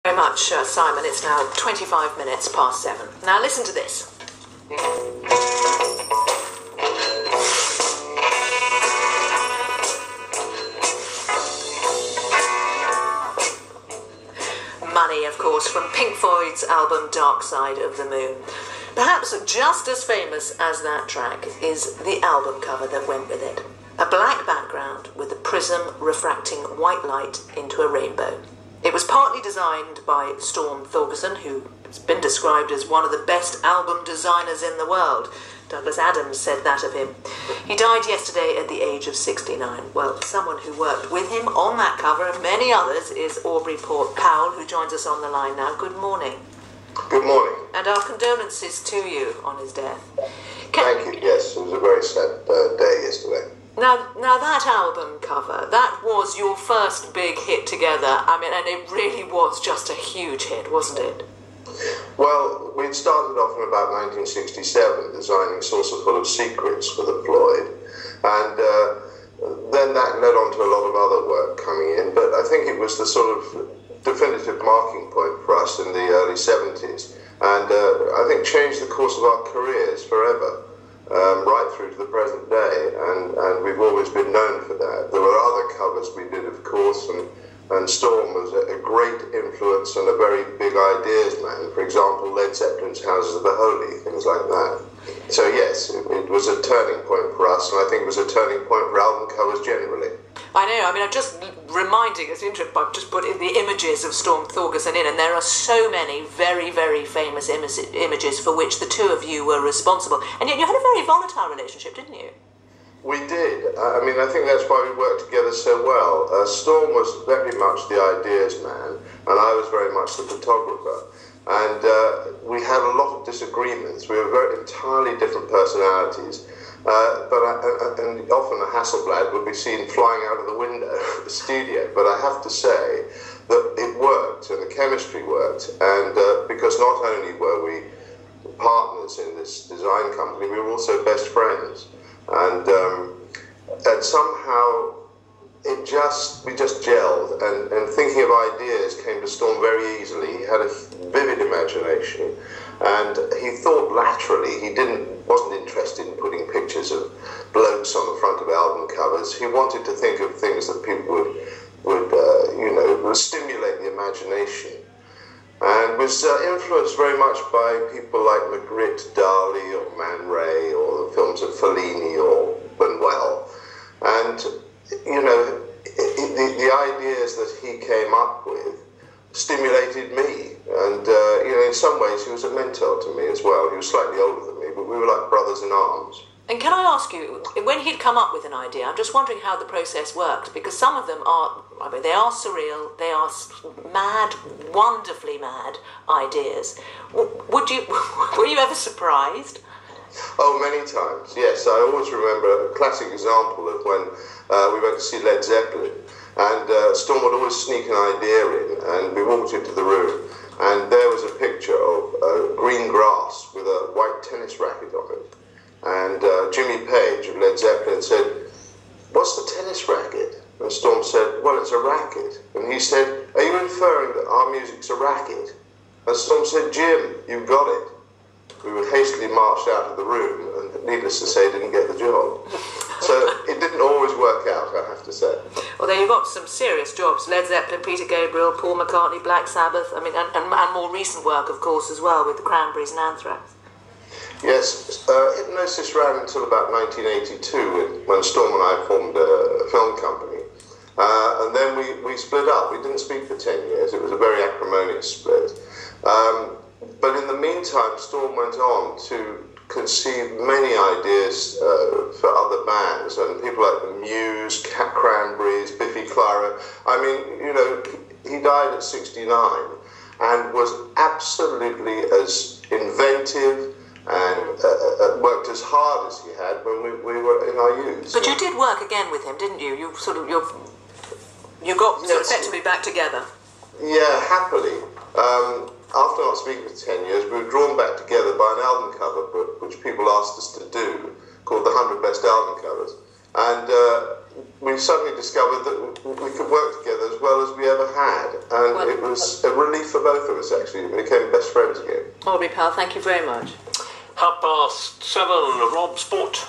Very much, Simon. It's now 25 minutes past 7. Now listen to this. Money, of course, from Pink Floyd's album Dark Side of the Moon. Perhaps just as famous as that track is the album cover that went with it. A black background with a prism refracting white light into a rainbow. It was partly designed by Storm Thorgerson, who has been described as one of the best album designers in the world. Douglas Adams said that of him. He died yesterday at the age of 69. Well, someone who worked with him on that cover and many others is Aubrey Powell, who joins us on the line now. Good morning. Good morning. And our condolences to you on his death. Thank you. Yes, it was a very sad day yesterday. Now that album cover, that was your first big hit together. I mean, and it really was just a huge hit, wasn't it? Well, we'd started off in about 1967 designing Saucer Full of Secrets for the Floyd, and then that led on to a lot of other work coming in, but I think it was the sort of definitive marking point for us in the early 70s, and I think changed the course of our careers forever. Right through to the present day, and we've always been known for that. There were other covers we did, of course, and Storm was a great influence and a very big ideas man. For example, Led Zeppelin's Houses of the Holy, things like that. So yes, it was a turning point for us, and I think it was a turning point for album covers generally. I know, I mean, I'm just reminding, it's interesting, I've just put in the images of Storm Thorgerson in, and there are so many very, very famous images for which the two of you were responsible. And yet you had a very volatile relationship, didn't you? We did. I mean, I think that's why we worked together so well. Storm was very much the ideas man, and I was very much the photographer. And we had a lot of disagreements. We were very entirely different personalities. And often a Hasselblad would be seen flying out of the window of the studio. But I have to say that it worked, and the chemistry worked. And because not only were we partners in this design company, we were also best friends. And somehow we just gelled. And thinking of ideas came to Storm very easily. He had a vivid imagination. And he thought laterally. He wasn't interested in putting pictures of blokes on the front of album covers. He wanted to think of things that people would stimulate the imagination. And was influenced very much by people like Magritte, Dali, or Man Ray, or the films of Fellini or Buñuel. And, the ideas that he came up with stimulated me, and in some ways he was a mentor to me as well. He was slightly older than me, but we were like brothers in arms. And can I ask you, when he'd come up with an idea, I'm just wondering how the process worked, because some of them are, they are surreal, they are mad, wonderfully mad ideas. Were you ever surprised? Oh, many times, yes. I always remember a classic example of when we went to see Led Zeppelin. And Storm would always sneak an idea in, and we walked into the room, and there was a picture of green grass with a white tennis racket on it. And Jimmy Page of Led Zeppelin said, "What's the tennis racket?" And Storm said, "Well, it's a racket." And he said, "Are you inferring that our music's a racket?" And Storm said, "Jim, you've got it." We were hastily marched out of the room, and needless to say, didn't get the job. So it didn't always work out, I have to say. Well, there you got some serious jobs. Led Zeppelin, Peter Gabriel, Paul McCartney, Black Sabbath, and more recent work, of course, as well, with the Cranberries and Anthrax. Yes, Hypnosis ran until about 1982, when Storm and I formed a film company. And then we split up. We didn't speak for 10 years. It was a very acrimonious split. But in the meantime, Storm went on to conceive many ideas for other bands, and people like the Muse, Cranberries, Biffy Clyro. I mean, he died at 69 and was absolutely as inventive and worked as hard as he had when we were in our youth. But you did work again with him, didn't you? You got effectively back together. Yeah, happily. After not speaking for 10 years, we were drawn back together by an album cover book, which people asked us to do, called The 100 Best Album Covers. And we suddenly discovered that we could work together as well as we ever had. And it was a relief for both of us, actually. We became best friends again. Aubrey Powell, thank you very much. 7:30, Rob Sport.